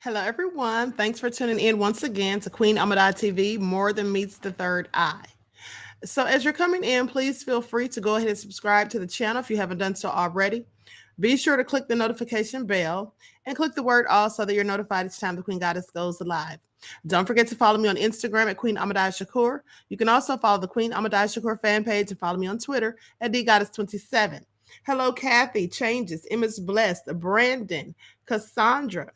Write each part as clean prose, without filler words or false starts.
Hello, everyone. Thanks for tuning in once again to Queen Ahmadiyyah TV, More Than Meets the Third Eye. So, as you're coming in, please feel free to go ahead and subscribe to the channel if you haven't done so already. Be sure to click the notification bell and click the word all so that you're notified each time the Queen Goddess goes live. Don't forget to follow me on Instagram at Queen Ahmadiyyah You can also follow the Queen Ahmadiyyah fan page and follow me on Twitter at DGoddess27. Hello, Kathy, Changes, Emma's Blessed, Brandon, Cassandra.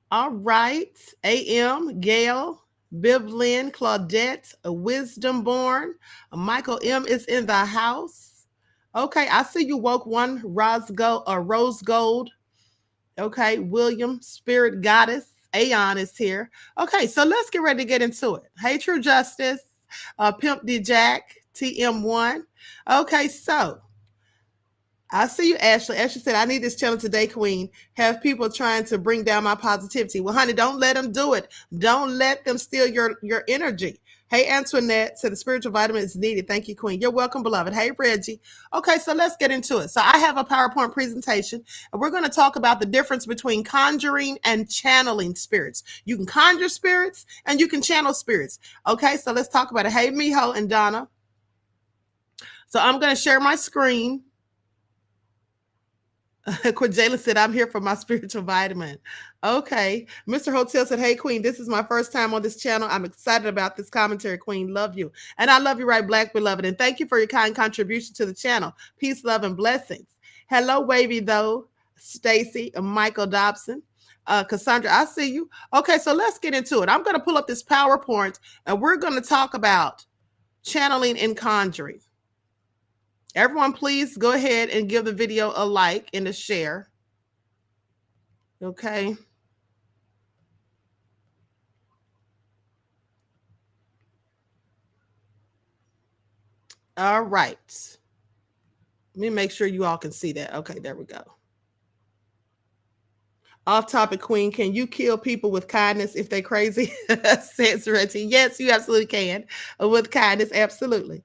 All right. AM, Gail, Bivlin, Claudette, Wisdom Born, Michael M is in the house. Okay, I see you, Woke One, Rose Gold. Okay, William, Spirit Goddess, Aeon is here. Okay, so let's get ready to get into it. Hey, True Justice, Pimp D Jack, TM1. Okay, so I see you, Ashley. Ashley said, I need this channel today, Queen. Have people trying to bring down my positivity. Well, honey, don't let them do it. Don't let them steal your energy. Hey, Antoinette said the spiritual vitamin is needed. Thank you, Queen. You're welcome, beloved. Hey, Reggie. Okay, so let's get into it. So I have a PowerPoint presentation, and we're going to talk about the difference between conjuring and channeling spirits. You can conjure spirits, and you can channel spirits. Okay, so let's talk about it. Hey, Miho and Donna. So I'm going to share my screen. Cordelia said, I'm here for my spiritual vitamin. Okay. Mr. Hotel said, hey, Queen, this is my first time on this channel. I'm excited about this commentary, Queen. Love you. And I love you, right, Black Beloved. And thank you for your kind contribution to the channel. Peace, love, and blessings. Hello, Wavy, though. Stacy and Michael Dobson. Cassandra, I see you. Okay, so let's get into it. I'm going to pull up this PowerPoint, and we're going to talk about channeling and conjuring. Everyone, please go ahead and give the video a like and a share. Okay. All right. Let me make sure you all can see that. Okay, there we go. Off topic, Queen. Can you kill people with kindness if they're crazy? Says Reggie. Yes, you absolutely can. With kindness, absolutely.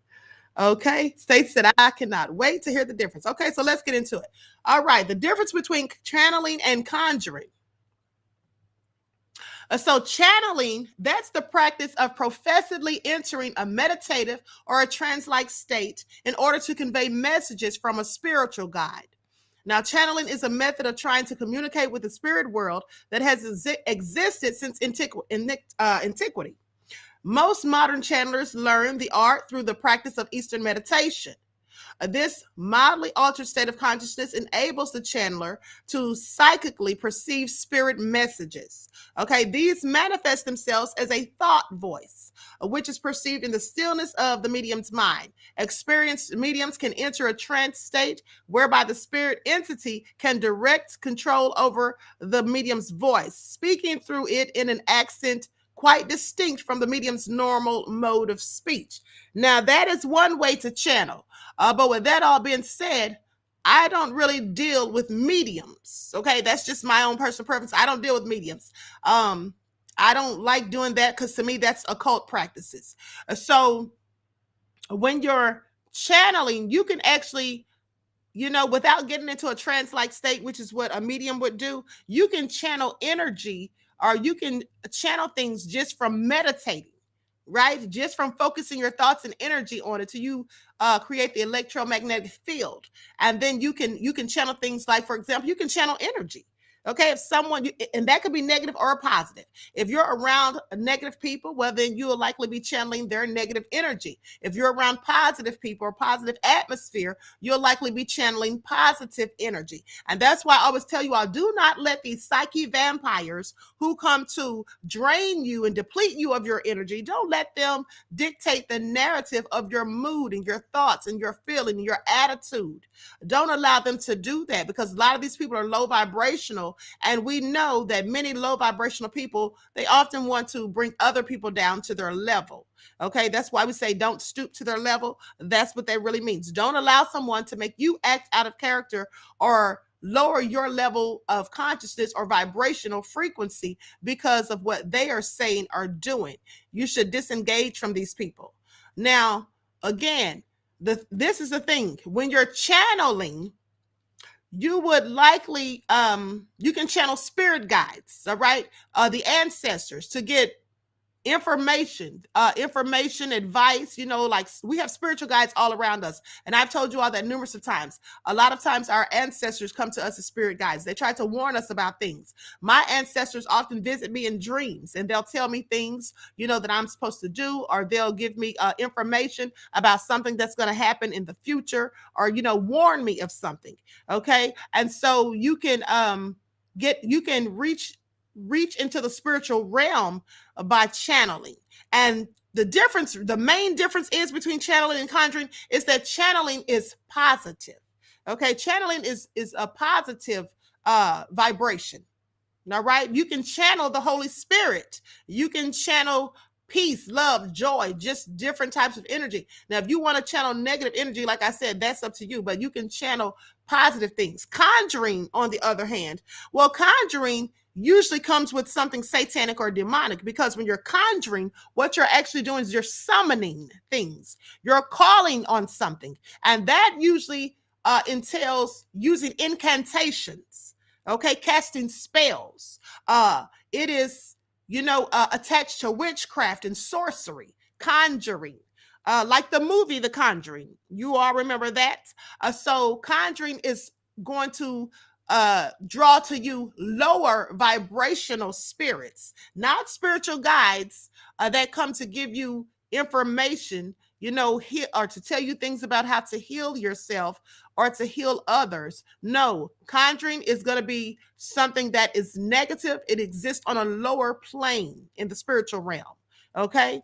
Okay, Stacey said, I cannot wait to hear the difference. Okay, so let's get into it. All right, the difference between channeling and conjuring. So channeling, that's the practice of professedly entering a meditative or a trance-like state in order to convey messages from a spiritual guide. Now, channeling is a method of trying to communicate with the spirit world that has existed since antiquity. Most modern channelers learn the art through the practice of Eastern meditation. This mildly altered state of consciousness enables the channeler to psychically perceive spirit messages. Okay, these manifest themselves as a thought voice, which is perceived in the stillness of the medium's mind. Experienced mediums can enter a trance state whereby the spirit entity can direct control over the medium's voice, speaking through it in an accent quite distinct from the medium's normal mode of speech. Now, that is one way to channel. But with that all being said, I don't really deal with mediums. Okay, that's just my own personal preference. I don't deal with mediums. I don't like doing that because to me, that's occult practices. So when you're channeling, you can actually, without getting into a trance-like state, which is what a medium would do, you can channel energy, or you can channel things just from meditating, right? Just from focusing your thoughts and energy on it till you create the electromagnetic field. And then you can channel things like, for example, you can channel energy. Okay, if someone, and that could be negative or positive. If you're around negative people, well, then you will likely be channeling their negative energy. If you're around positive people or positive atmosphere, you'll likely be channeling positive energy. And that's why I always tell you all, do not let these psyche vampires who come to drain you and deplete you of your energy, don't let them dictate the narrative of your mood and your thoughts and your feeling and your attitude. Don't allow them to do that, because a lot of these people are low vibrational. And we know that many low vibrational people, they often want to bring other people down to their level. Okay, that's why we say don't stoop to their level. That's what that really means. Don't allow someone to make you act out of character or lower your level of consciousness or vibrational frequency because of what they are saying or doing. You should disengage from these people. Now, again, this is the thing. When you're channeling, you would likely you can channel spirit guides, all right, the ancestors, to get information, advice. Like, we have spiritual guides all around us, and I've told you all that numerous of times. A lot of times our ancestors come to us as spirit guides. They try to warn us about things. My ancestors often visit me in dreams, and they'll tell me things that I'm supposed to do, or they'll give me information about something that's going to happen in the future, or warn me of something. Okay, and so you can reach into the spiritual realm by channeling. And the main difference is between channeling and conjuring is that channeling is positive. Okay, channeling is a positive vibration. All right, you can channel the Holy Spirit. You can channel peace, love, joy, just different types of energy. Now, if you want to channel negative energy, like I said, that's up to you, but you can channel positive things. Conjuring, on the other hand, well, conjuring usually comes with something satanic or demonic, because when you're conjuring, what you're actually doing is you're summoning things. You're calling on something. And that usually entails using incantations, okay, casting spells. It is, attached to witchcraft and sorcery, conjuring. Like the movie The Conjuring. You all remember that? So conjuring is going to draw to you lower vibrational spirits, not spiritual guides that come to give you information, or to tell you things about how to heal yourself or to heal others. No, conjuring is going to be something that is negative. It exists on a lower plane in the spiritual realm. Okay.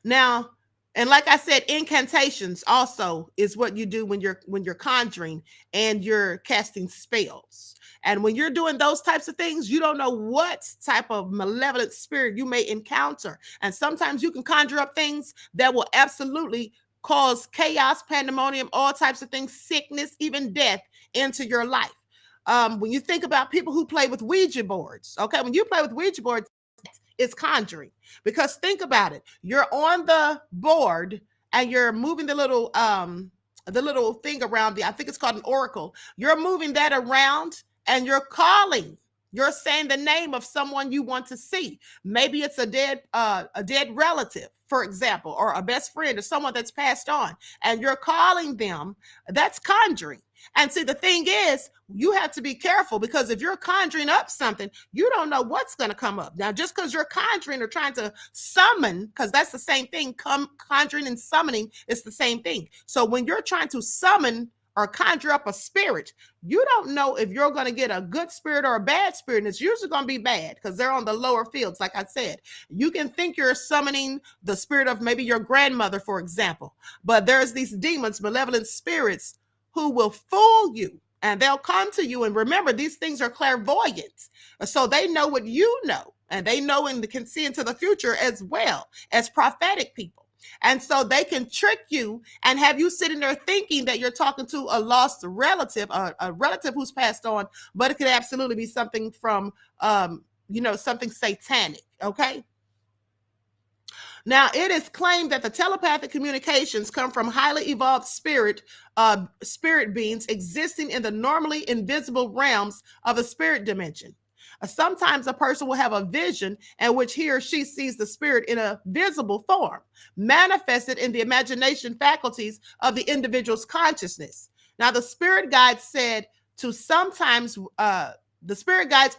Now, and like I said, incantations also is what you do when you're conjuring and you're casting spells. And when you're doing those types of things, you don't know what type of malevolent spirit you may encounter. And sometimes you can conjure up things that will absolutely cause chaos, pandemonium, all types of things, sickness, even death into your life. When you think about people who play with Ouija boards, okay, when you play with Ouija boards, it's conjuring. Because think about it. You're on the board and you're moving the little thing around. I think it's called an oracle. You're moving that around and you're calling. You're saying the name of someone you want to see. Maybe it's a dead relative, for example, or a best friend, or someone that's passed on, and you're calling them. That's conjuring. And see, the thing is, you have to be careful, because if you're conjuring up something, you don't know what's going to come up. Now, just because you're conjuring or trying to summon, because that's the same thing, conjuring and summoning is the same thing. So when you're trying to summon or conjure up a spirit, you don't know if you're going to get a good spirit or a bad spirit. And it's usually going to be bad, because they're on the lower fields. Like I said, you can think you're summoning the spirit of maybe your grandmother, for example, but there's these demons, malevolent spirits, who will fool you, and they'll come to you. And remember, these things are clairvoyant. So they know what you know, and they know and can see into the future as well as prophetic people. And so they can trick you and have you sitting there thinking that you're talking to a lost relative, a relative who's passed on, but it could absolutely be something from, something satanic. Okay. Now, it is claimed that the telepathic communications come from highly evolved spirit beings existing in the normally invisible realms of the spirit dimension. Sometimes a person will have a vision in which he or she sees the spirit in a visible form, manifested in the imagination faculties of the individual's consciousness. Now, the spirit guides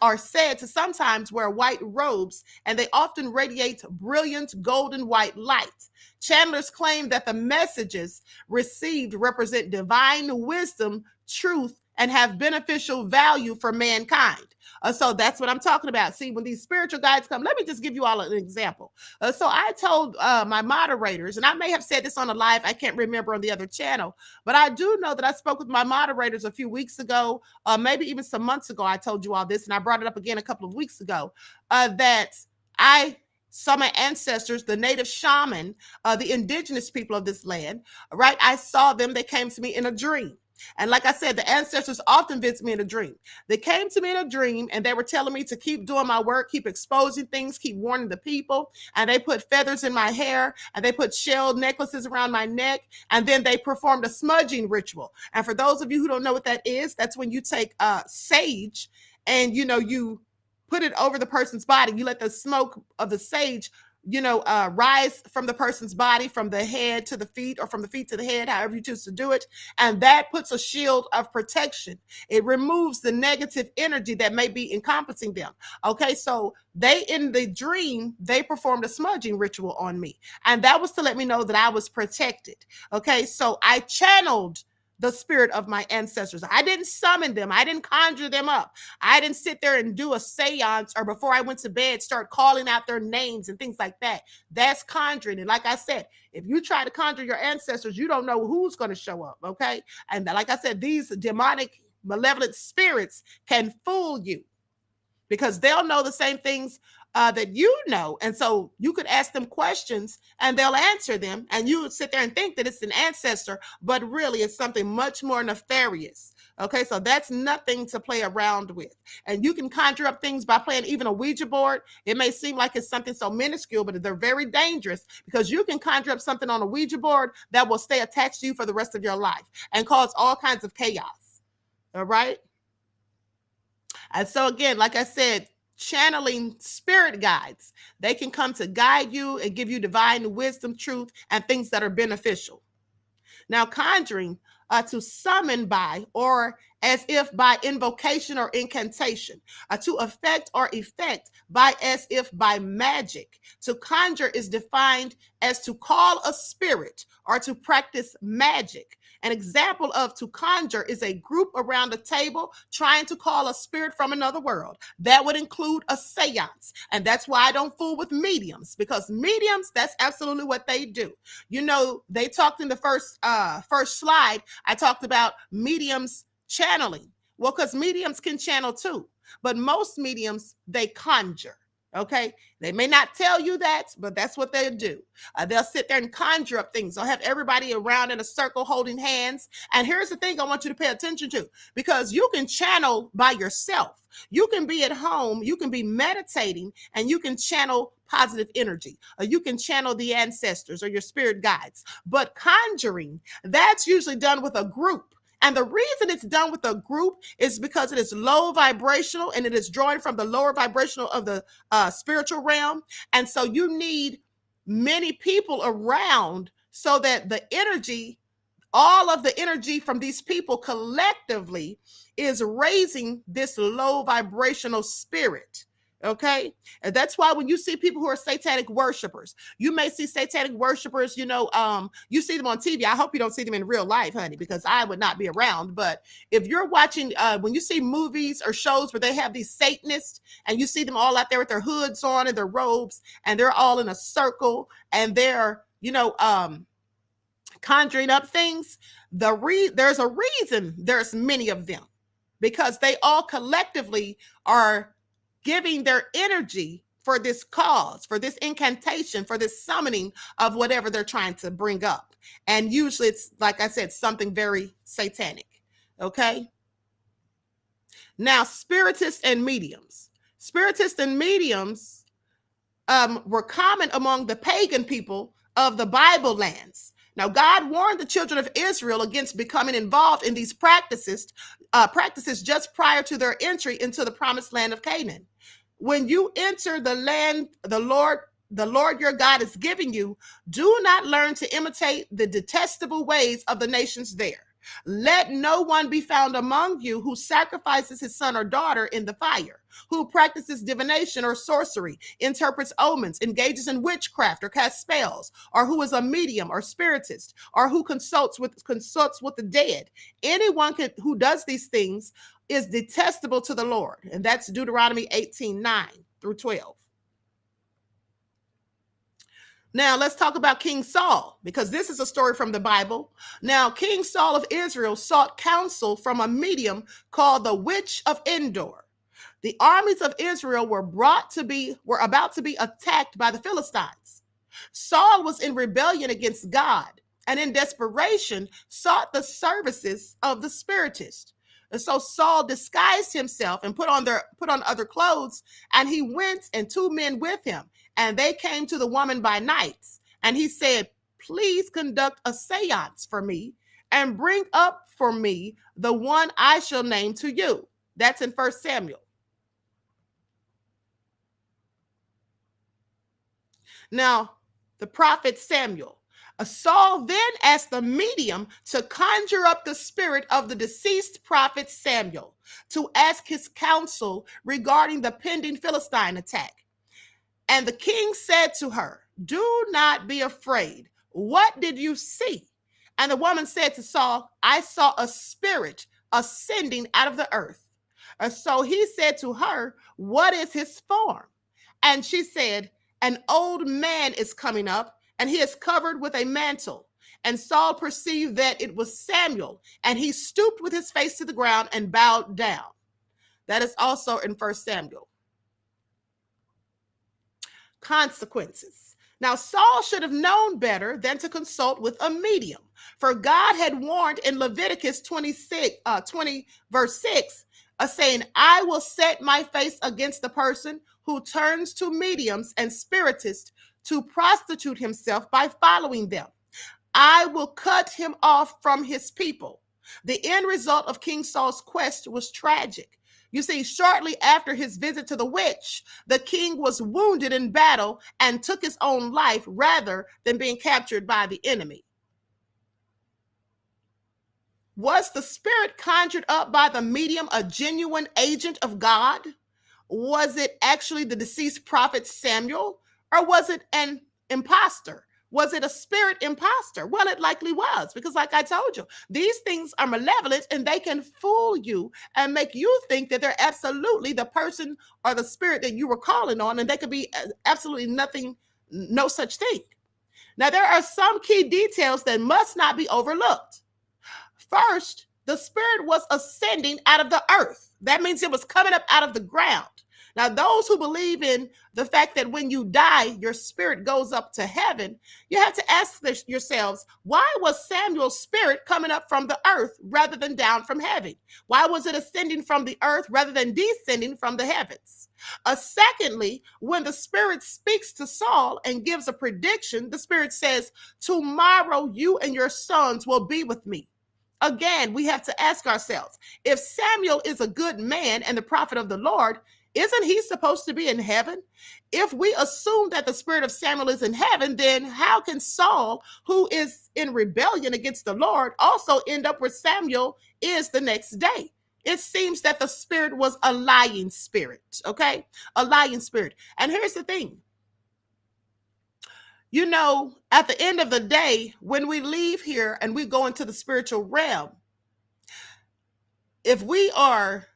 are said to sometimes wear white robes, and they often radiate brilliant golden white light. Channelers claim that the messages received represent divine wisdom, truth, and have beneficial value for mankind. So that's what I'm talking about. See, when these spiritual guides come, let me just give you all an example. So I told my moderators, and I may have said this on a live, I can't remember, on the other channel, but I do know that I spoke with my moderators a few weeks ago, maybe even some months ago. I told you all this, and I brought it up again a couple of weeks ago, that I saw my ancestors, the native shaman, the indigenous people of this land, right? I saw them. They came to me in a dream. And like I said, the ancestors often visit me in a dream. They came to me in a dream and they were telling me to keep doing my work, keep exposing things, keep warning the people. And they put feathers in my hair and they put shell necklaces around my neck. And then they performed a smudging ritual. And for those of you who don't know what that is, that's when you take sage and, you put it over the person's body. You let the smoke of the sage rise from the person's body, from the head to the feet, or from the feet to the head, however you choose to do it. And that puts a shield of protection. It removes the negative energy that may be encompassing them. Okay, so in the dream, they performed a smudging ritual on me. And that was to let me know that I was protected. Okay, so I channeled the spirit of my ancestors. I didn't summon them. I didn't conjure them up. I didn't sit there and do a seance, or before I went to bed, start calling out their names and things like that. That's conjuring. And like I said, if you try to conjure your ancestors, you don't know who's going to show up. Okay. And like I said, these demonic, malevolent spirits can fool you because they'll know the same things that you know. And so you could ask them questions and they'll answer them. And you would sit there and think that it's an ancestor, but really it's something much more nefarious. Okay, so that's nothing to play around with. And you can conjure up things by playing even a Ouija board. It may seem like it's something so minuscule, but they're very dangerous because you can conjure up something on a Ouija board that will stay attached to you for the rest of your life and cause all kinds of chaos. All right. And so again, like I said, channeling spirit guides, they can come to guide you and give you divine wisdom, truth, and things that are beneficial. Now, conjuring, to summon by, or as if by invocation or incantation, to affect or effect by, as if by magic. To conjure is defined as to call a spirit or to practice magic. An example of to conjure is a group around a table trying to call a spirit from another world. That would include a seance. And that's why I don't fool with mediums, because mediums, that's absolutely what they do. They talked in the first slide, I talked about mediums channeling. Well, because mediums can channel too, but most mediums, they conjure. Okay, they may not tell you that, but that's what they'll do. They'll sit there and conjure up things. They'll have everybody around in a circle holding hands. And here's the thing I want you to pay attention to, because you can channel by yourself. You can be at home, you can be meditating, and you can channel positive energy, or you can channel the ancestors or your spirit guides. But conjuring, that's usually done with a group. And the reason it's done with a group is because it is low vibrational and it is drawing from the lower vibrational of the spiritual realm. And so you need many people around so that the energy, all of the energy from these people collectively is raising this low vibrational spirit. Okay. And that's why when you see people who are satanic worshipers, you may see satanic worshipers, you see them on TV. I hope you don't see them in real life, honey, because I would not be around. But if you're watching, when you see movies or shows where they have these Satanists and you see them all out there with their hoods on and their robes and they're all in a circle and they're, conjuring up things, there's a reason there's many of them, because they all collectively are giving their energy for this cause, for this incantation, for this summoning of whatever they're trying to bring up. And usually it's, like I said, something very satanic. Okay. Now, spiritists and mediums. Spiritists and mediums were common among the pagan people of the Bible lands. Now, God warned the children of Israel against becoming involved in these practices just prior to their entry into the promised land of Canaan. When you enter the land the Lord your God is giving you, do not learn to imitate the detestable ways of the nations there. Let no one be found among you who sacrifices his son or daughter in the fire, who practices divination or sorcery, interprets omens, engages in witchcraft or casts spells, or who is a medium or spiritist, or who consults with the dead. Anyone who does these things is detestable to the Lord. And that's Deuteronomy 18:9-12. Now, let's talk about King Saul, because this is a story from the Bible. Now, King Saul of Israel sought counsel from a medium called the Witch of Endor. The armies of Israel were about to be attacked by the Philistines. Saul was in rebellion against God, and in desperation sought the services of the spiritist. And so Saul disguised himself and put on other clothes, and he went and two men with him, and they came to the woman by night. And he said, "Please conduct a seance for me and bring up for me the one I shall name to you." That's in 1 Samuel. Now, the prophet Samuel. Saul then asked the medium to conjure up the spirit of the deceased prophet Samuel to ask his counsel regarding the pending Philistine attack. And the king said to her, "Do not be afraid. What did you see?" And the woman said to Saul, "I saw a spirit ascending out of the earth." And so he said to her, "What is his form?" And she said, "An old man is coming up, and he is covered with a mantle." And Saul perceived that it was Samuel, and he stooped with his face to the ground and bowed down. That is also in 1 Samuel. Consequences. Now, Saul should have known better than to consult with a medium, for God had warned in Leviticus 20 verse 6, saying, "I will set my face against the person who turns to mediums and spiritists to prostitute himself by following them. I will cut him off from his people." The end result of King Saul's quest was tragic. You see, shortly after his visit to the witch, the king was wounded in battle and took his own life rather than being captured by the enemy. Was the spirit conjured up by the medium a genuine agent of God? Was it actually the deceased prophet Samuel? Or was it an imposter? Was it a spirit imposter? Well, it likely was, because like I told you, these things are malevolent and they can fool you and make you think that they're absolutely the person or the spirit that you were calling on, and they could be absolutely nothing, no such thing. Now, there are some key details that must not be overlooked. First, the spirit was ascending out of the earth. That means it was coming up out of the ground. Now, those who believe in the fact that when you die, your spirit goes up to heaven, you have to ask yourselves, why was Samuel's spirit coming up from the earth rather than down from heaven? Why was it ascending from the earth rather than descending from the heavens? Secondly, when the spirit speaks to Saul and gives a prediction, the spirit says, "Tomorrow you and your sons will be with me." Again, we have to ask ourselves, if Samuel is a good man and the prophet of the Lord, isn't he supposed to be in heaven? If we assume that the spirit of Samuel is in heaven, then how can Saul, who is in rebellion against the Lord, also end up where Samuel is the next day? It seems that the spirit was a lying spirit, okay? A lying spirit. And here's the thing. You know, at the end of the day, when we leave here and we go into the spiritual realm, if we are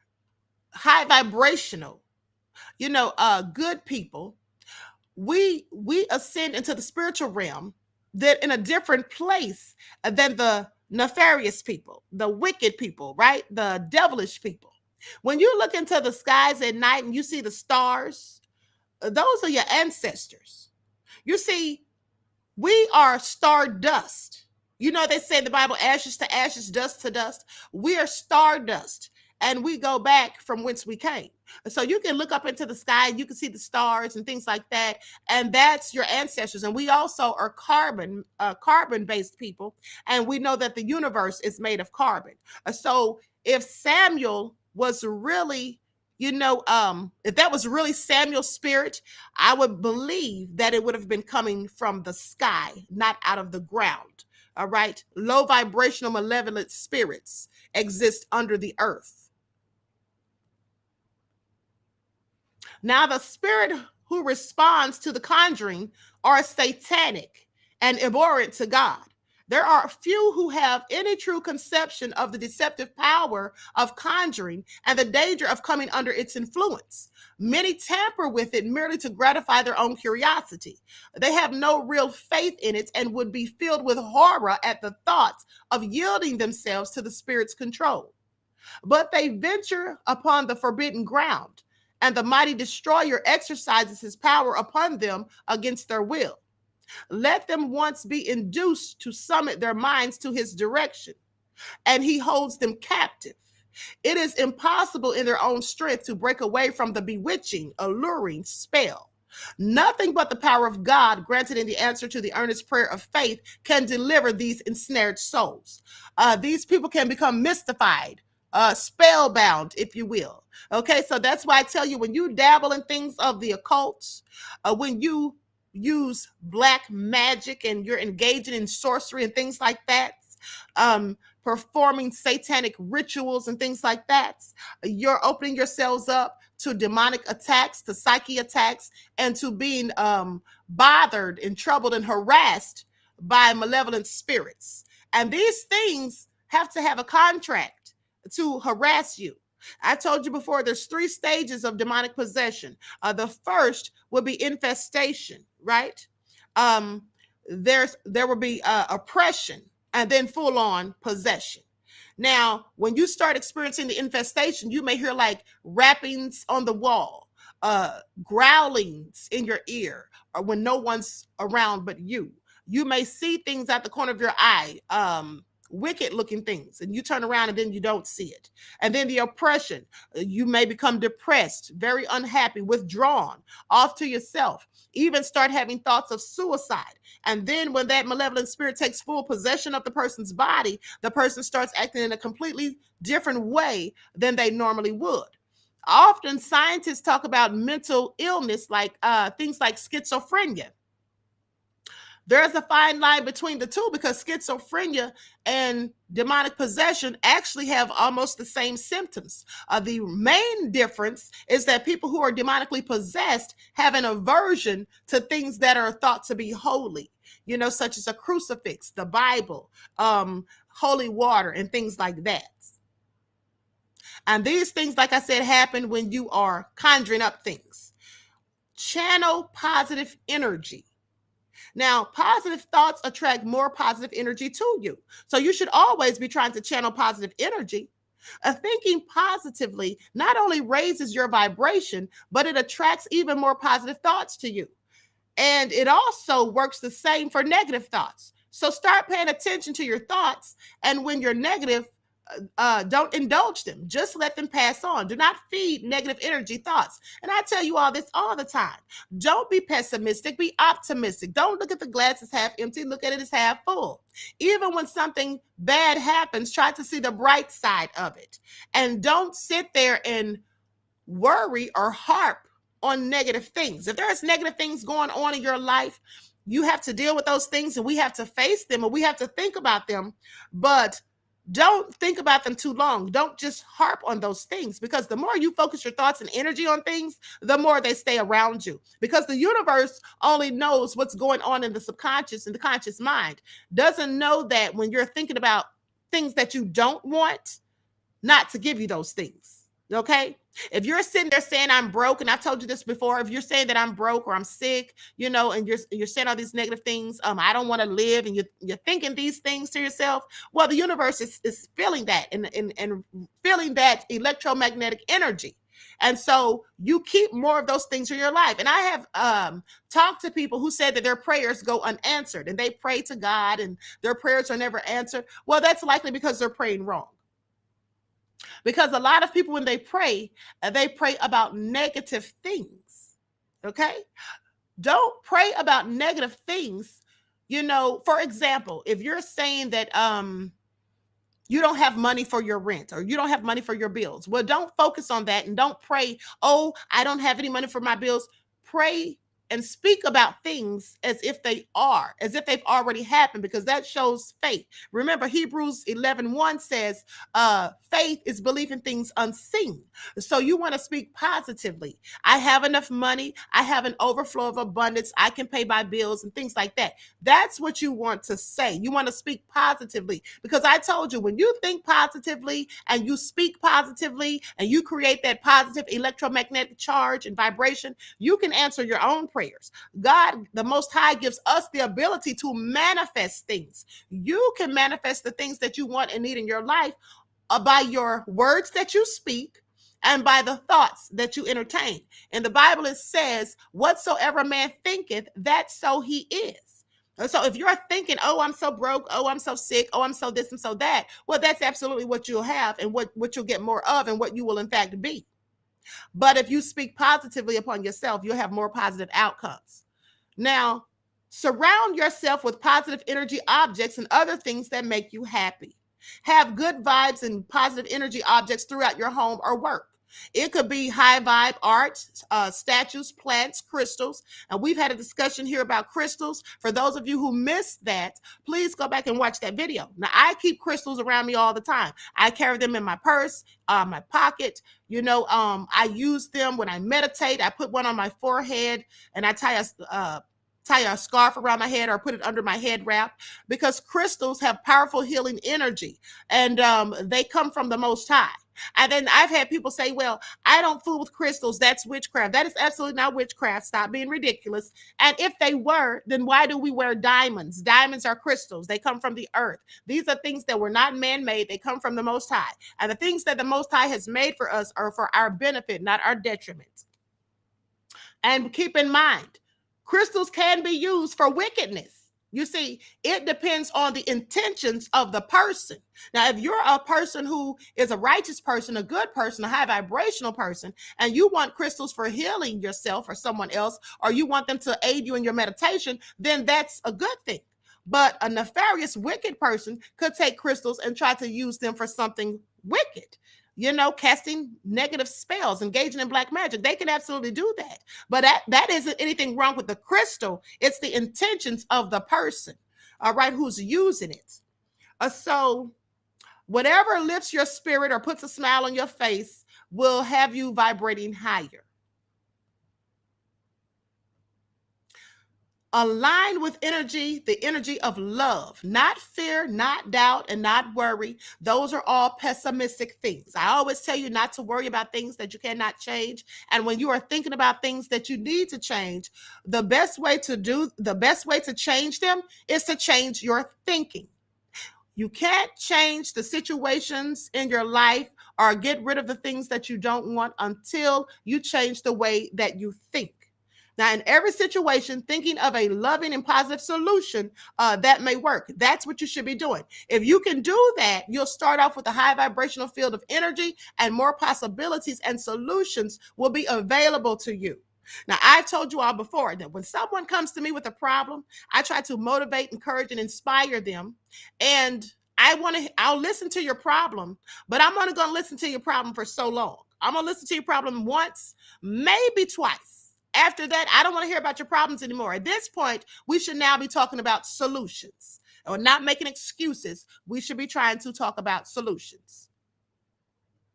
high vibrational, good people, we ascend into the spiritual realm that in a different place than the nefarious people, the wicked people, right? The devilish people. When you look into the skies at night and you see the stars, those are your ancestors. You see, we are stardust. You know, they say in the Bible, ashes to ashes, dust to dust. We are stardust, and we go back from whence we came. So you can look up into the sky and you can see the stars and things like that. And that's your ancestors. And we also are carbon-based people. And we know that the universe is made of carbon. So if Samuel was really, if that was really Samuel's spirit, I would believe that it would have been coming from the sky, not out of the ground. All right. Low vibrational malevolent spirits exist under the earth. Now, the spirit who responds to the conjuring are satanic and abhorrent to God. There are few who have any true conception of the deceptive power of conjuring and the danger of coming under its influence. Many tamper with it merely to gratify their own curiosity. They have no real faith in it and would be filled with horror at the thought of yielding themselves to the spirit's control. But they venture upon the forbidden ground, and the mighty destroyer exercises his power upon them against their will. Let them once be induced to summit their minds to his direction, and he holds them captive. It is impossible in their own strength to break away from the bewitching, alluring spell. Nothing but the power of God, granted in the answer to the earnest prayer of faith, can deliver these ensnared souls. These people can become mystified, spellbound, if you will. Okay, so that's why I tell you, when you dabble in things of the occult, when you use black magic and you're engaging in sorcery and things like that, performing satanic rituals and things like that, you're opening yourselves up to demonic attacks, to psyche attacks, and to being bothered and troubled and harassed by malevolent spirits. And these things have to have a contract to harass you. I told you before, there's 3 stages of demonic possession. The first would be infestation, right? There will be oppression, and then full-on possession. Now, when you start experiencing the infestation, you may hear like rappings on the wall, growlings in your ear, or when no one's around but you. You may see things at the corner of your eye, wicked looking things, and you turn around and then you don't see it. And then the oppression, you may become depressed, very unhappy, withdrawn, off to yourself, even start having thoughts of suicide. And then when that malevolent spirit takes full possession of the person's body, the person starts acting in a completely different way than they normally would. Often scientists talk about mental illness, like things like schizophrenia. There's a fine line between the two, because schizophrenia and demonic possession actually have almost the same symptoms. The main difference is that people who are demonically possessed have an aversion to things that are thought to be holy, such as a crucifix, the Bible, holy water, and things like that. And these things, like I said, happen when you are conjuring up things. Channel positive energy. Now, positive thoughts attract more positive energy to you. So you should always be trying to channel positive energy. Thinking positively not only raises your vibration, but it attracts even more positive thoughts to you. And it also works the same for negative thoughts. So start paying attention to your thoughts. And when you're negative, don't indulge them. Just let them pass on. Do not feed negative energy thoughts. And I tell you all this all the time. Don't be pessimistic. Be optimistic. Don't look at the glass as half empty. Look at it as half full. Even when something bad happens, try to see the bright side of it. And don't sit there and worry or harp on negative things. If there's negative things going on in your life, you have to deal with those things, and we have to face them, and we have to think about them. But don't think about them too long. Don't just harp on those things, because the more you focus your thoughts and energy on things, the more they stay around you, because the universe only knows what's going on in the subconscious and the conscious mind. Doesn't know that when you're thinking about things that you don't want, not to give you those things. Okay? If you're sitting there saying I'm broke, and I've told you this before, if you're saying that I'm broke or I'm sick, and you're saying all these negative things, I don't want to live, and you're thinking these things to yourself, well, the universe is feeling that and feeling that electromagnetic energy. And so you keep more of those things in your life. And I have talked to people who said that their prayers go unanswered, and they pray to God and their prayers are never answered. Well, that's likely because they're praying wrong. Because a lot of people, when they pray about negative things. Okay? Don't pray about negative things. For example, if you're saying that you don't have money for your rent, or you don't have money for your bills, well, don't focus on that, and don't pray, oh, I don't have any money for my bills. Pray and speak about things as if they've already happened, because that shows faith. Remember, Hebrews 11:1 says, faith is belief in things unseen. So you want to speak positively. I have enough money. I have an overflow of abundance. I can pay my bills and things like that. That's what you want to say. You want to speak positively, because I told you, when you think positively and you speak positively and you create that positive electromagnetic charge and vibration, you can answer your own prayers. God, the Most High, gives us the ability to manifest things. You can manifest the things that you want and need in your life by your words that you speak and by the thoughts that you entertain. In the Bible, it says, whatsoever man thinketh, that so he is. So if you're thinking, oh, I'm so broke, oh, I'm so sick, oh, I'm so this and so that, well, that's absolutely what you'll have and what you'll get more of and what you will in fact be. But if you speak positively upon yourself, you'll have more positive outcomes. Now, surround yourself with positive energy objects and other things that make you happy. Have good vibes and positive energy objects throughout your home or work. It could be high vibe art, statues, plants, crystals. And we've had a discussion here about crystals. For those of you who missed that, please go back and watch that video. Now, I keep crystals around me all the time. I carry them in my purse, my pocket. I use them when I meditate. I put one on my forehead and I tie a scarf around my head or put it under my head wrap, because crystals have powerful healing energy, and they come from the Most High. And then I've had people say, well, I don't fool with crystals. That's witchcraft. That is absolutely not witchcraft. Stop being ridiculous. And if they were, then why do we wear diamonds? Diamonds are crystals. They come from the earth. These are things that were not man-made. They come from the Most High. And the things that the Most High has made for us are for our benefit, not our detriment. And keep in mind, crystals can be used for wickedness. You see, it depends on the intentions of the person. Now, if you're a person who is a righteous person, a good person, a high vibrational person, and you want crystals for healing yourself or someone else, or you want them to aid you in your meditation, then that's a good thing. But a nefarious, wicked person could take crystals and try to use them for something wicked. Casting negative spells, engaging in black magic. They can absolutely do that. But that isn't anything wrong with the crystal. It's the intentions of the person, all right, who's using it. So whatever lifts your spirit or puts a smile on your face will have you vibrating higher. Align with the energy of love, not fear, not doubt, and not worry. Those are all pessimistic things. I always tell you not to worry about things that you cannot change. And when you are thinking about things that you need to change, the best way to change them is to change your thinking. You can't change the situations in your life or get rid of the things that you don't want until you change the way that you think. Now, in every situation, thinking of a loving and positive solution that may work. That's what you should be doing. If you can do that, you'll start off with a high vibrational field of energy, and more possibilities and solutions will be available to you. Now, I've told you all before that when someone comes to me with a problem, I try to motivate, encourage, and inspire them. And I'll listen to your problem, but I'm only going to listen to your problem for so long. I'm going to listen to your problem once, maybe twice. After that, I don't want to hear about your problems anymore. At this point, we should now be talking about solutions, or not making excuses. We should be trying to talk about solutions,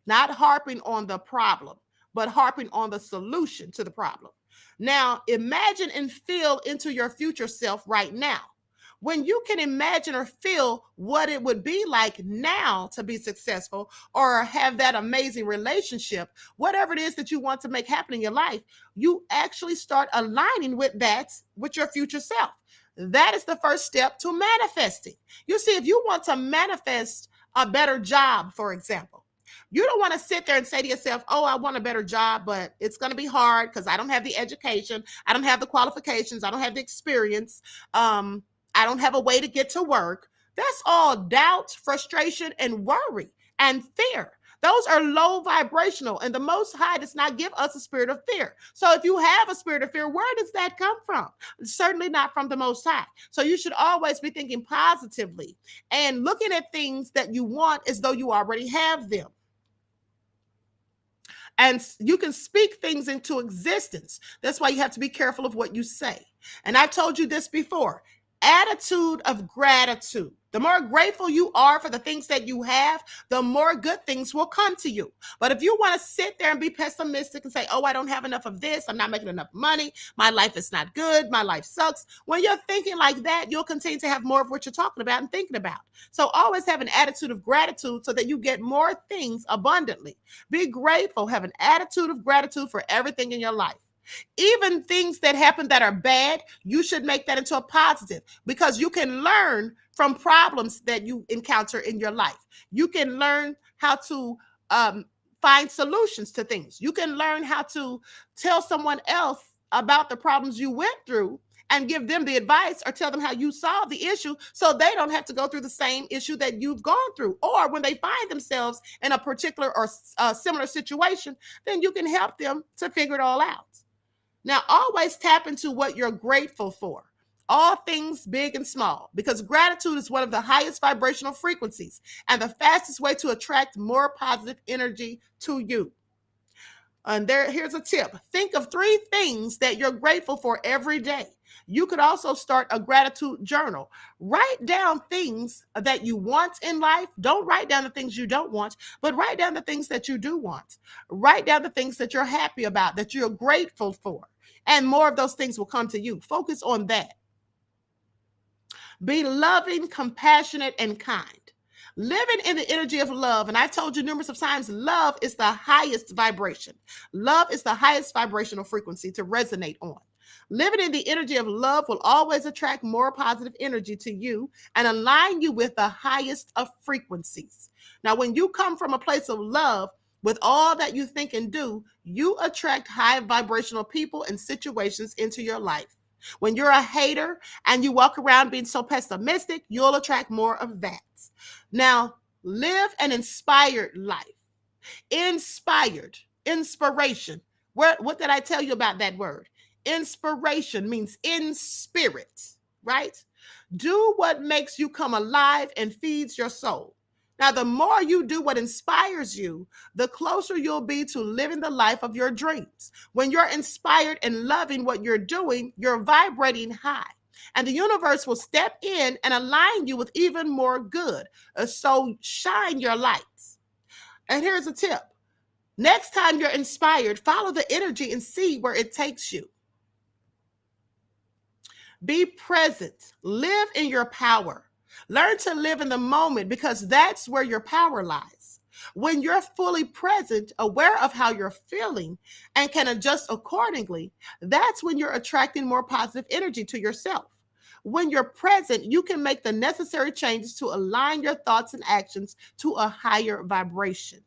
not harping on the problem, but harping on the solution to the problem. Now, imagine and feel into your future self right now. When you can imagine or feel what it would be like now to be successful or have that amazing relationship, whatever it is that you want to make happen in your life, you actually start aligning with that, with your future self. That is the first step to manifesting. You see, if you want to manifest a better job, for example, you don't want to sit there and say to yourself, oh, I want a better job, but it's going to be hard because I don't have the education, I don't have the qualifications, I don't have the experience. I don't have a way to get to work. That's all doubt, frustration, and worry and fear. Those are low vibrational, and the Most High does not give us a spirit of fear. So if you have a spirit of fear, where does that come from? Certainly not from the Most High. So you should always be thinking positively and looking at things that you want as though you already have them. And you can speak things into existence. That's why you have to be careful of what you say. And I've told you this before. Attitude of gratitude. The more grateful you are for the things that you have, the more good things will come to you. But if you want to sit there and be pessimistic and say, oh, I don't have enough of this, I'm not making enough money, my life is not good, my life sucks. When you're thinking like that, you'll continue to have more of what you're talking about and thinking about. So always have an attitude of gratitude so that you get more things abundantly. Be grateful. Have an attitude of gratitude for everything in your life. Even things that happen that are bad, you should make that into a positive, because you can learn from problems that you encounter in your life. You can learn how to find solutions to things. You can learn how to tell someone else about the problems you went through and give them the advice or tell them how you solve the issue so they don't have to go through the same issue that you've gone through. Or when they find themselves in a particular or similar situation, then you can help them to figure it all out. Now, always tap into what you're grateful for. All things big and small, because gratitude is one of the highest vibrational frequencies and the fastest way to attract more positive energy to you. And here's a tip. Think of 3 things that you're grateful for every day. You could also start a gratitude journal. Write down things that you want in life. Don't write down the things you don't want, but write down the things that you do want. Write down the things that you're happy about, that you're grateful for, and more of those things will come to you. Focus on that. Be loving, compassionate, and kind. Living in the energy of love, and I've told you numerous of times, love is the highest vibration. Love is the highest vibrational frequency to resonate on. Living in the energy of love will always attract more positive energy to you and align you with the highest of frequencies. Now, when you come from a place of love, with all that you think and do, you attract high vibrational people and situations into your life. When you're a hater and you walk around being so pessimistic, you'll attract more of that. Now, live an inspired life. Inspired, inspiration. What did I tell you about that word? Inspiration means in spirit, right? Do what makes you come alive and feeds your soul. Now, the more you do what inspires you, the closer you'll be to living the life of your dreams. When you're inspired and loving what you're doing, you're vibrating high. And the universe will step in and align you with even more good. So shine your lights. And here's a tip. Next time you're inspired, follow the energy and see where it takes you. Be present. Live in your power. Learn to live in the moment, because that's where your power lies. When you're fully present, aware of how you're feeling, and can adjust accordingly, that's when you're attracting more positive energy to yourself. When you're present, you can make the necessary changes to align your thoughts and actions to a higher vibration.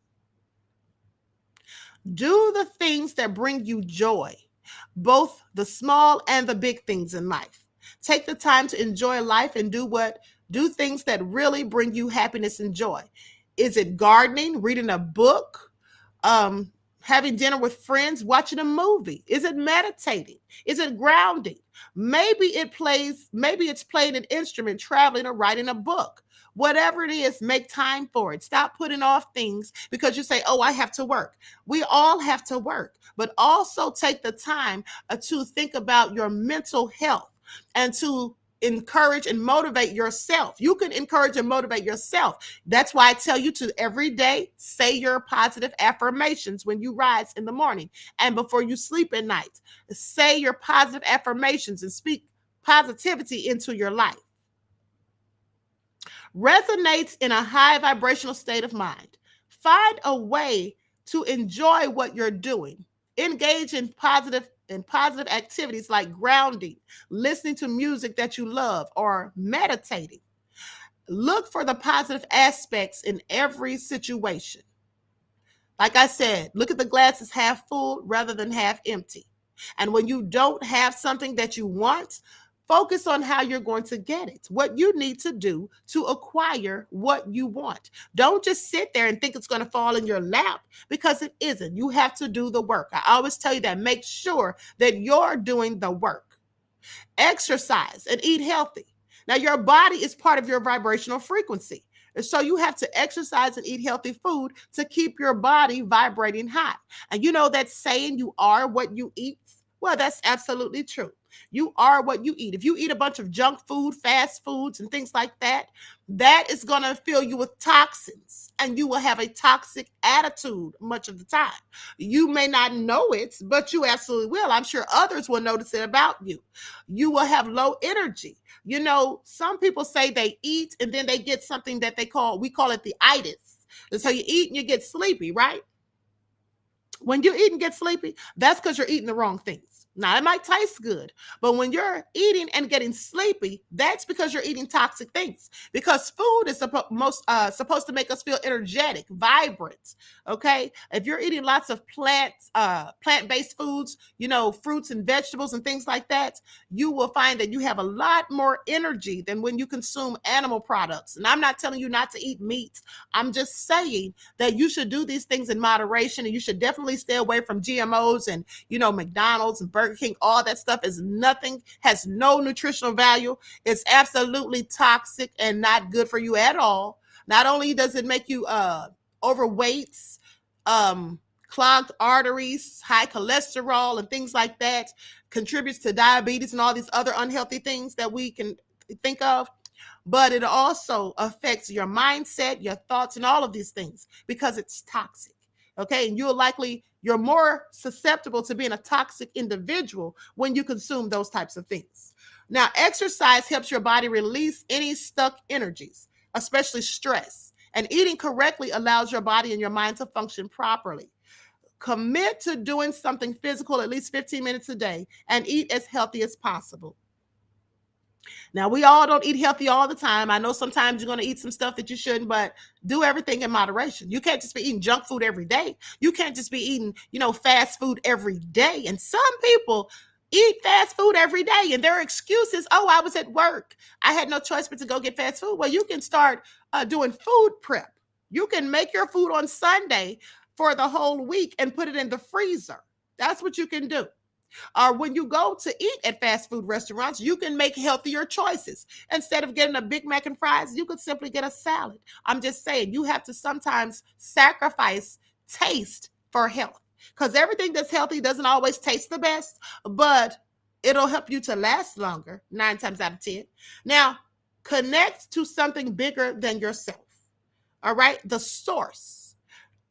Do the things that bring you joy, both the small and the big things in life. Take the time to enjoy life and do things that really bring you happiness and joy. Is it gardening, reading a book, having dinner with friends, watching a movie? Is it meditating? Is it grounding? Maybe it's playing an instrument, traveling, or writing a book. Whatever it is, make time for it. Stop putting off things because you say, oh, I have to work. We all have to work, but also take the time to think about your mental health and to encourage and motivate yourself. You can encourage and motivate yourself. That's why I tell you to every day say your positive affirmations when you rise in the morning and before you sleep at night. Say your positive affirmations and speak positivity into your life. Resonate in a high vibrational state of mind. Find a way to enjoy what you're doing. Engage in positive activities like grounding, listening to music that you love, or meditating. Look for the positive aspects in every situation. Like I said, look at the glass as half full rather than half empty. And when you don't have something that you want, focus on how you're going to get it, what you need to do to acquire what you want. Don't just sit there and think it's going to fall in your lap, because it isn't. You have to do the work. I always tell you that. Make sure that you're doing the work. Exercise and eat healthy. Now, your body is part of your vibrational frequency. And so you have to exercise and eat healthy food to keep your body vibrating high. And you know that saying, you are what you eat? Well, that's absolutely true. You are what you eat. If you eat a bunch of junk food, fast foods, and things like that, that is going to fill you with toxins, and you will have a toxic attitude much of the time. You may not know it, but you absolutely will. I'm sure others will notice it about you. You will have low energy. You know, some people say they eat and then they get something that we call it the itis. And so you eat and you get sleepy, right? When you eat and get sleepy, that's because you're eating the wrong things. Now, it might taste good, but when you're eating and getting sleepy, that's because you're eating toxic things. Because food is supposed to make us feel energetic, vibrant. Okay, if you're eating lots of plant-based foods, fruits and vegetables and things like that, you will find that you have a lot more energy than when you consume animal products. And I'm not telling you not to eat meat. I'm just saying that you should do these things in moderation, and you should definitely stay away from GMOs and McDonald's and Burger King. All that stuff has no nutritional value. It's absolutely toxic and not good for you at all. Not only does it make you overweight, clogged arteries, high cholesterol, and things like that, contributes to diabetes and all these other unhealthy things that we can think of. But it also affects your mindset, your thoughts, and all of these things because it's toxic. Okay, and you're more susceptible to being a toxic individual when you consume those types of things. Now, exercise helps your body release any stuck energies, especially stress. And eating correctly allows your body and your mind to function properly. Commit to doing something physical at least 15 minutes a day and eat as healthy as possible. Now, we all don't eat healthy all the time. I know sometimes you're going to eat some stuff that you shouldn't, but do everything in moderation. You can't just be eating junk food every day. You can't just be eating, fast food every day. And some people eat fast food every day, and their excuse is, oh, I was at work. I had no choice but to go get fast food. Well, you can start doing food prep. You can make your food on Sunday for the whole week and put it in the freezer. That's what you can do. Or when you go to eat at fast food restaurants, you can make healthier choices. Instead of getting a Big Mac and fries, you could simply get a salad. I'm just saying, you have to sometimes sacrifice taste for health, because everything that's healthy doesn't always taste the best, but it'll help you to last longer 9 times out of 10. Now, connect to something bigger than yourself. All right, the source,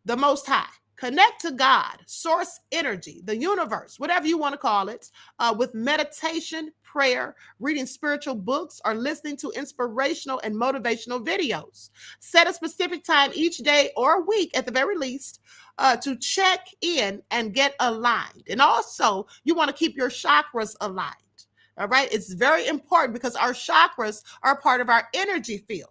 the Most High. Connect to God, source energy, the universe, whatever you want to call it, with meditation, prayer, reading spiritual books, or listening to inspirational and motivational videos. Set a specific time each day or week, at the very least, to check in and get aligned. And also, you want to keep your chakras aligned. All right. It's very important because our chakras are part of our energy field.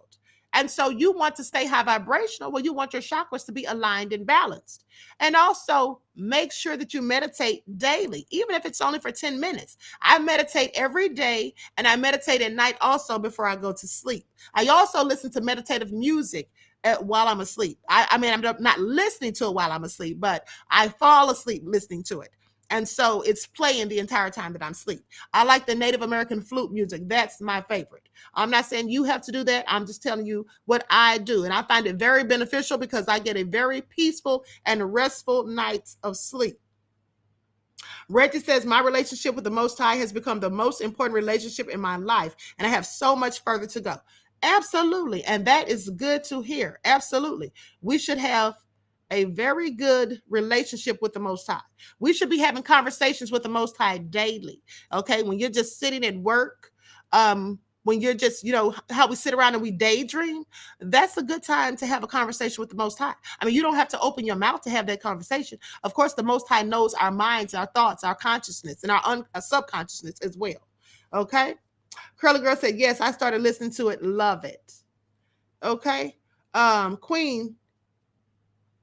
And so you want to stay high vibrational. Well, you want your chakras to be aligned and balanced. And also make sure that you meditate daily, even if it's only for 10 minutes. I meditate every day, and I meditate at night also before I go to sleep. I also listen to meditative music while I'm asleep. I mean, I'm not listening to it while I'm asleep, but I fall asleep listening to it. And so it's playing the entire time that I'm asleep. I like the Native American flute music. That's my favorite. I'm not saying you have to do that. I'm just telling you what I do. And I find it very beneficial because I get a very peaceful and restful night of sleep. Reggie says, my relationship with the Most High has become the most important relationship in my life, and I have so much further to go. Absolutely. And that is good to hear. Absolutely. We should have a very good relationship with the Most High. We should be having conversations with the Most High daily. Okay. When you're just sitting at work, when you're just, how we sit around and we daydream, that's a good time to have a conversation with the Most High. I mean, you don't have to open your mouth to have that conversation. Of course, the Most High knows our minds, our thoughts, our consciousness, and our subconsciousness as well. Okay. Curly Girl said, yes, I started listening to it. Love it. Okay. Queen,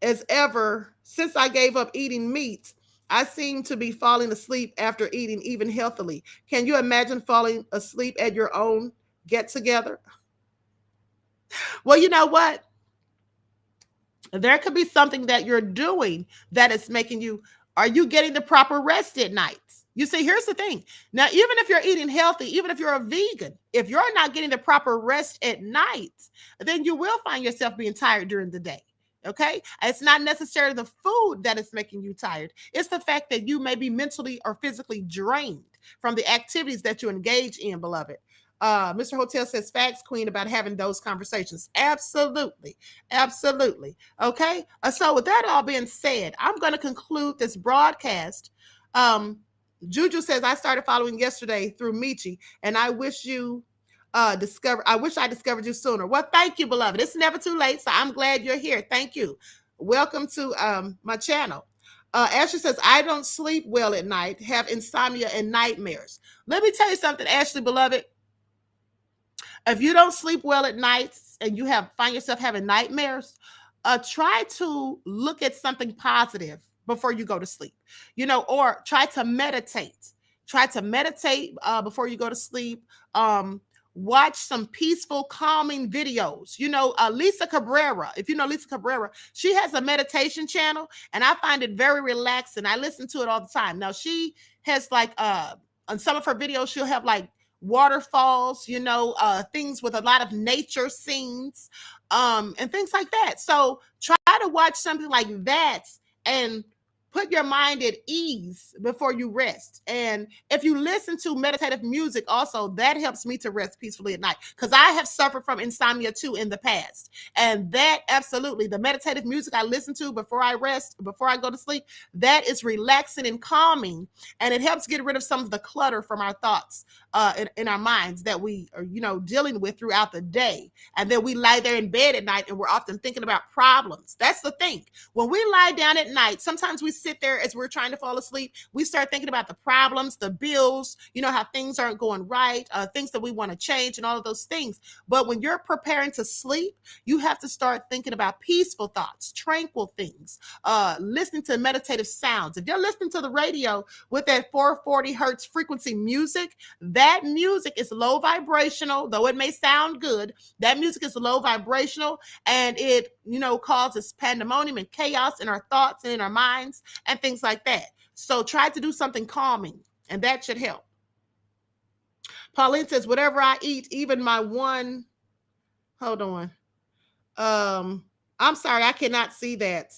as ever, since I gave up eating meat, I seem to be falling asleep after eating, even healthily. Can you imagine falling asleep at your own get together? Well, you know what? There could be something that you're doing that is making you, are you getting the proper rest at night? You see, here's the thing. Now, even if you're eating healthy, even if you're a vegan, if you're not getting the proper rest at night, then you will find yourself being tired during the day. Okay. It's not necessarily the food that is making you tired. It's the fact that you may be mentally or physically drained from the activities that you engage in, beloved. Mr. Hotel says, facts, Queen, about having those conversations. Absolutely. Absolutely. Okay. So with that all being said, I'm going to conclude this broadcast. Juju says, I started following yesterday through Michi, and I wish I discovered you sooner. Well, thank you, beloved. It's never too late, so I'm glad you're here. Thank you. Welcome to my channel. Ashley says, I don't sleep well at night, have insomnia and nightmares. Let me tell you something, Ashley, beloved. If you don't sleep well at nights and you find yourself having nightmares, try to look at something positive before you go to sleep, or try to meditate. Try to meditate before you go to sleep. Watch some peaceful, calming videos. Lisa Cabrera, if you know Lisa Cabrera, she has a meditation channel, and I find it very relaxing. I listen to it all the time. Now, she has like, on some of her videos, she'll have like waterfalls, things with a lot of nature scenes, and things like that. So try to watch something like that and put your mind at ease before you rest. And if you listen to meditative music also, that helps me to rest peacefully at night, because I have suffered from insomnia too in the past. And that absolutely, the meditative music I listen to before I rest, before I go to sleep, that is relaxing and calming. And it helps get rid of some of the clutter from our thoughts in our minds that we are, dealing with throughout the day. And then we lie there in bed at night and we're often thinking about problems. That's the thing. When we lie down at night, sometimes we sit there as we're trying to fall asleep. We start thinking about the problems, the bills, how things aren't going right, things that we want to change and all of those things. But when you're preparing to sleep, you have to start thinking about peaceful thoughts, tranquil things, listening to meditative sounds. If you're listening to the radio with that 440 hertz frequency music, that music is low vibrational, though it may sound good. That music is low vibrational, and it, causes pandemonium and chaos in our thoughts and in our minds and things like that. So try to do something calming, and that should help. Pauline says, whatever I eat, even my one, hold on. I'm sorry, I cannot see that.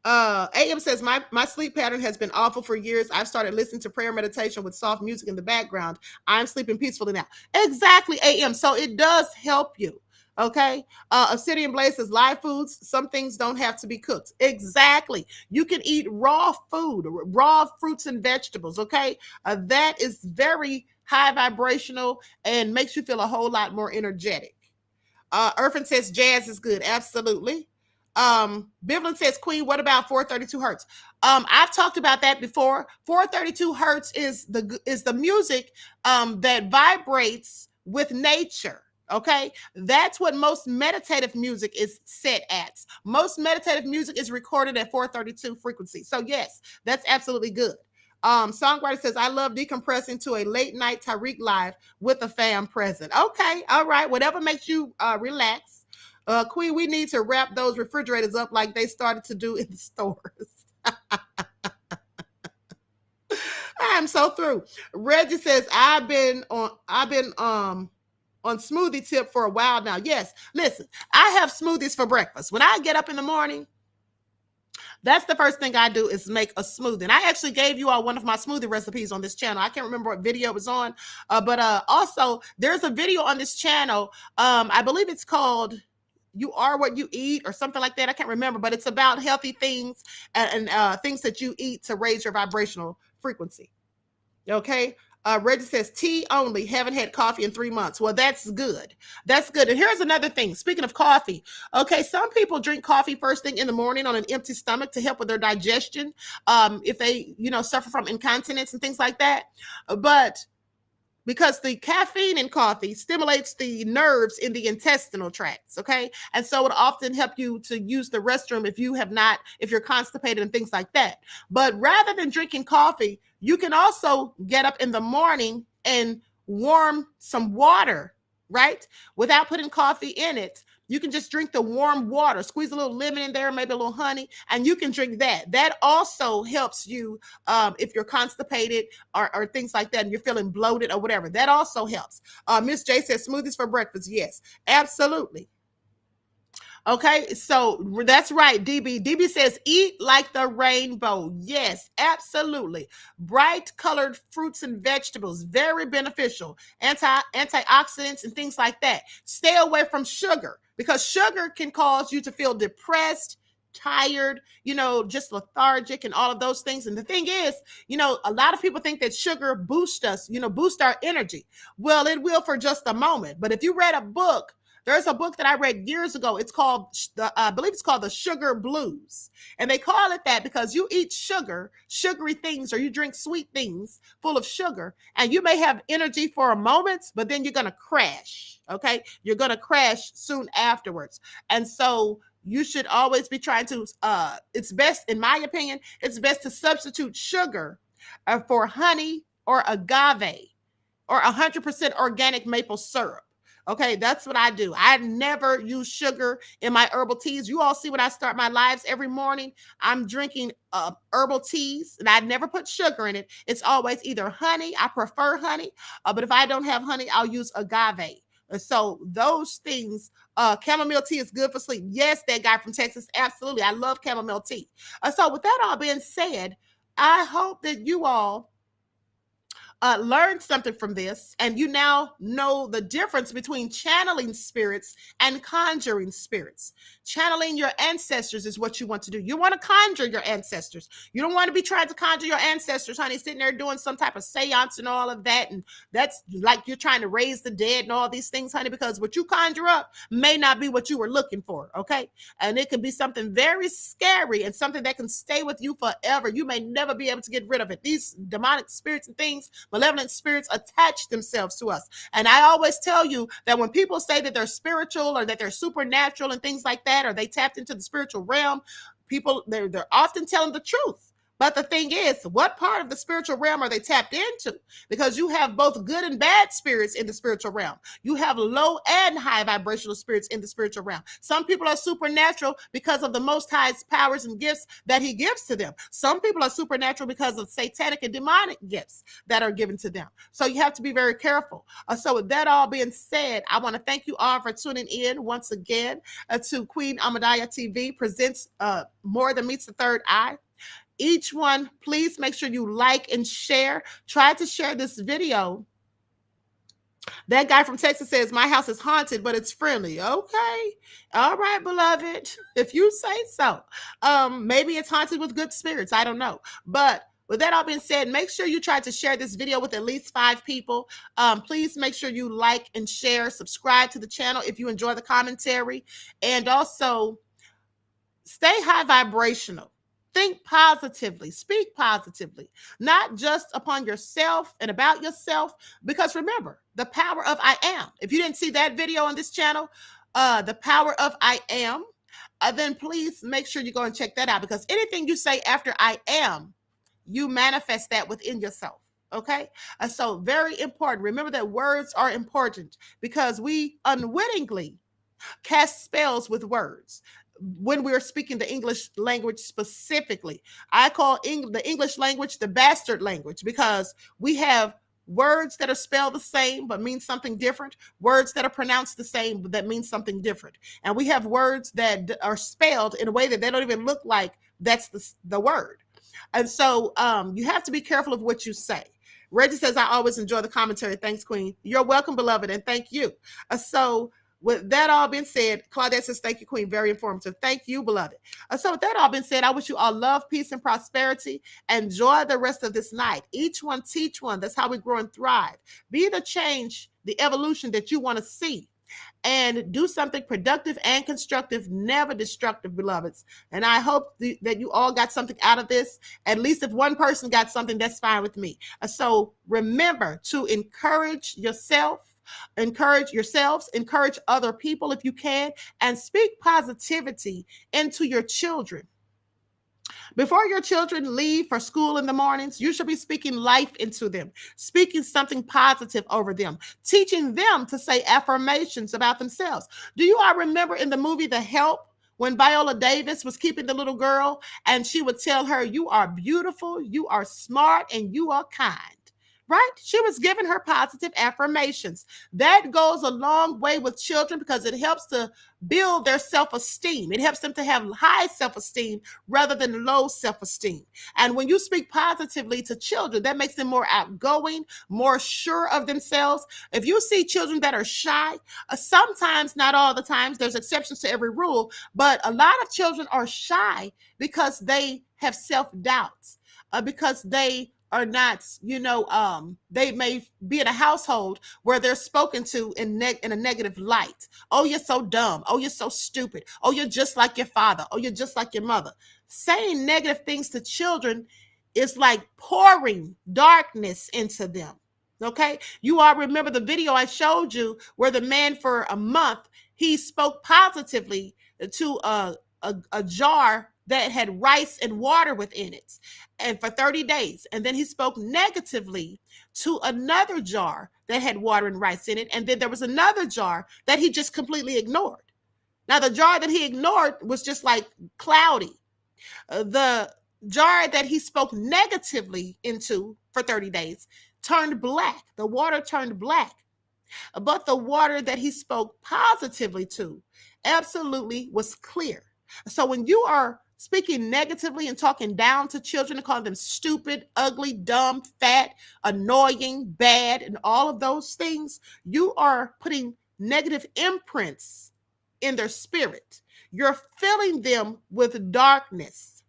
AM says, my sleep pattern has been awful for years. I've started listening to prayer meditation with soft music in the background. I'm sleeping peacefully now. Exactly, AM. So it does help you. Okay. Obsidian Blaze says, live foods, some things don't have to be cooked. Exactly. You can eat raw food, raw fruits and vegetables. Okay. That is very high vibrational and makes you feel a whole lot more energetic. Irfan says jazz is good. Absolutely. Bivlin says, Queen, what about 432 hertz? I've talked about that before. 432 hertz is the music that vibrates with nature. Okay, that's what most meditative music is set at. Most meditative music is recorded at 432 frequency. So yes, that's absolutely good. Songwriter says, I love decompressing to a late night Tariq live with a fam present. Okay, all right, whatever makes you relax. Queen, we need to wrap those refrigerators up like they started to do in the stores. I'm so through. Reggie says, I've been on smoothie tip for a while now. Yes, listen, I have smoothies for breakfast. When I get up in the morning, that's the first thing I do is make a smoothie. And I actually gave you all one of my smoothie recipes on this channel. I can't remember what video it was on, but also there's a video on this channel. I believe it's called You Are What You Eat or something like that. I can't remember, but it's about healthy things and things that you eat to raise your vibrational frequency. Okay. Reggie says, tea only. Haven't had coffee in 3 months. Well, that's good. That's good. And here's another thing. Speaking of coffee, okay, some people drink coffee first thing in the morning on an empty stomach to help with their digestion, if they, suffer from incontinence and things like that. But because the caffeine in coffee stimulates the nerves in the intestinal tracts, okay? And so it often help you to use the restroom if you're constipated and things like that. But rather than drinking coffee, you can also get up in the morning and warm some water, right? Without putting coffee in it. You can just drink the warm water, squeeze a little lemon in there, maybe a little honey, and you can drink that. That also helps you if you're constipated or things like that, and you're feeling bloated or whatever. That also helps. Miss J says smoothies for breakfast. Yes, absolutely. Okay, so that's right, DB. DB says, eat like the rainbow. Yes, absolutely. Bright colored fruits and vegetables, very beneficial. Antioxidants and things like that. Stay away from sugar because sugar can cause you to feel depressed, tired, just lethargic and all of those things. And the thing is, a lot of people think that sugar boosts us, boost our energy. Well, it will for just a moment. But if you read a book There's a book that I read years ago. It's called, I believe it's called The Sugar Blues. And they call it that because you eat sugar, sugary things, or you drink sweet things full of sugar, and you may have energy for a moment, but then you're going to crash. Okay. You're going to crash soon afterwards. And so you should always be trying to, it's best, in my opinion, it's best to substitute sugar for honey or agave or 100% organic maple syrup. Okay, that's what I do. I never use sugar in my herbal teas. You all see when I start my lives every morning, I'm drinking herbal teas, and I never put sugar in it. It's always either honey. I prefer honey, but if I don't have honey, I'll use agave. So those things, chamomile tea is good for sleep. Yes, that guy from Texas, absolutely. I love chamomile tea. So with that all being said, I hope that you all learned something from this, and you now know the difference between channeling spirits and conjuring spirits. Channeling your ancestors is what you want to do. You want to conjure your ancestors. You don't want to be trying to conjure your ancestors, honey, sitting there doing some type of seance and all of that. And that's like you're trying to raise the dead and all these things, honey, because what you conjure up may not be what you were looking for, okay? And it could be something very scary and something that can stay with you forever. You may never be able to get rid of it. These demonic spirits and things, malevolent spirits, attach themselves to us. And I always tell you that when people say that they're spiritual or that they're supernatural and things like that, or they tapped into the spiritual realm, people, they're often telling the truth. But the thing is, what part of the spiritual realm are they tapped into? Because you have both good and bad spirits in the spiritual realm. You have low and high vibrational spirits in the spiritual realm. Some people are supernatural because of the Most High's powers and gifts that he gives to them. Some people are supernatural because of satanic and demonic gifts that are given to them. So you have to be very careful. So with that all being said, I want to thank you all for tuning in once again to Queen Ahmadiyyah TV presents More Than Meets the Third Eye. Each one, please make sure you like and share. Try to share this video. That guy from Texas says, my house is haunted, but it's friendly. Okay. All right, beloved. If you say so. Maybe it's haunted with good spirits. I don't know. But with that all being said, make sure you try to share this video with at least 5 people. Please make sure you like and share. Subscribe to the channel if you enjoy the commentary. And also, stay high vibrational. Think positively, speak positively, not just upon yourself and about yourself, because remember, the power of I am. If you didn't see that video on this channel, the power of I am, then please make sure you go and check that out, because anything you say after I am, you manifest that within yourself. Okay. So very important. Remember that words are important because we unwittingly cast spells with words. When we're speaking the English language specifically, I call the English language the bastard language, because we have words that are spelled the same but mean something different, words that are pronounced the same but that mean something different, and we have words that are spelled in a way that they don't even look like that's the word. And so you have to be careful of what you say. Reggie says, I always enjoy the commentary. Thanks, Queen. You're welcome, beloved, and thank you. So with that all being said, Claudette says, thank you, Queen. Very informative. Thank you, beloved. So with that all being said, I wish you all love, peace, and prosperity. Enjoy the rest of this night. Each one teach one. That's how we grow and thrive. Be the change, the evolution that you want to see. And do something productive and constructive, never destructive, beloveds. And I hope that you all got something out of this. At least if one person got something, that's fine with me. So remember to encourage yourself, encourage yourselves, encourage other people if you can, and speak positivity into your children. Before your children leave for school in the mornings, you should be speaking life into them, speaking something positive over them, teaching them to say affirmations about themselves. Do you all remember in the movie The Help, when Viola Davis was keeping the little girl and she would tell her, you are beautiful, you are smart, and you are kind? Right? She was giving her positive affirmations. That goes a long way with children because it helps to build their self-esteem. It helps them to have high self-esteem rather than low self-esteem. And when you speak positively to children, that makes them more outgoing, more sure of themselves. If you see children that are shy, sometimes, not all the times, there's exceptions to every rule, but a lot of children are shy because they have self-doubts, because they are not, they may be in a household where they're spoken to in a negative light. Oh, you're so dumb. Oh, you're so stupid. Oh, you're just like your father. Oh, you're just like your mother. Saying negative things to children is like pouring darkness into them. Okay. You all remember the video I showed you where the man for a month, he spoke positively to a jar that had rice and water within it, and for 30 days. And then he spoke negatively to another jar that had water and rice in it. And then there was another jar that he just completely ignored. Now, the jar that he ignored was just like cloudy. The jar that he spoke negatively into for 30 days turned black. The water turned black. But the water that he spoke positively to absolutely was clear. So when you are speaking negatively and talking down to children and calling them stupid, ugly, dumb, fat, annoying, bad, and all of those things, you are putting negative imprints in their spirit. You're filling them with darkness.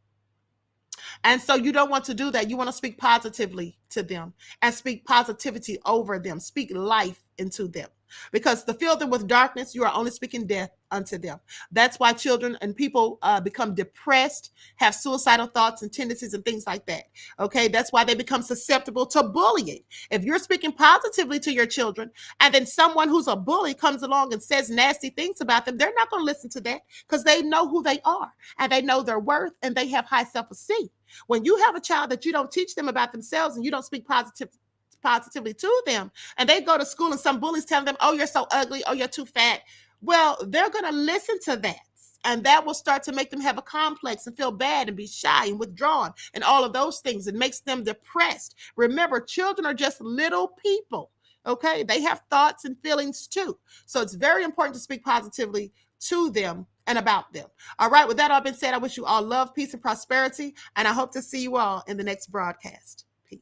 And so you don't want to do that. You want to speak positively to them and speak positivity over them. Speak life into them. Because to fill them with darkness, you are only speaking death unto them. That's why children and people become depressed, have suicidal thoughts and tendencies and things like that. Okay, that's why they become susceptible to bullying. If you're speaking positively to your children and then someone who's a bully comes along and says nasty things about them, they're not going to listen to that because they know who they are and they know their worth and they have high self-esteem. When you have a child that you don't teach them about themselves and you don't speak positively to them, and they go to school and some bullies tell them, oh, you're so ugly, oh, you're too fat, well, they're going to listen to that. And that will start to make them have a complex and feel bad and be shy and withdrawn and all of those things. It makes them depressed. Remember, children are just little people. Okay, they have thoughts and feelings too. So it's very important to speak positively to them and about them. All right, with that all been said, I wish you all love, peace, and prosperity, and I hope to see you all in the next broadcast. Peace.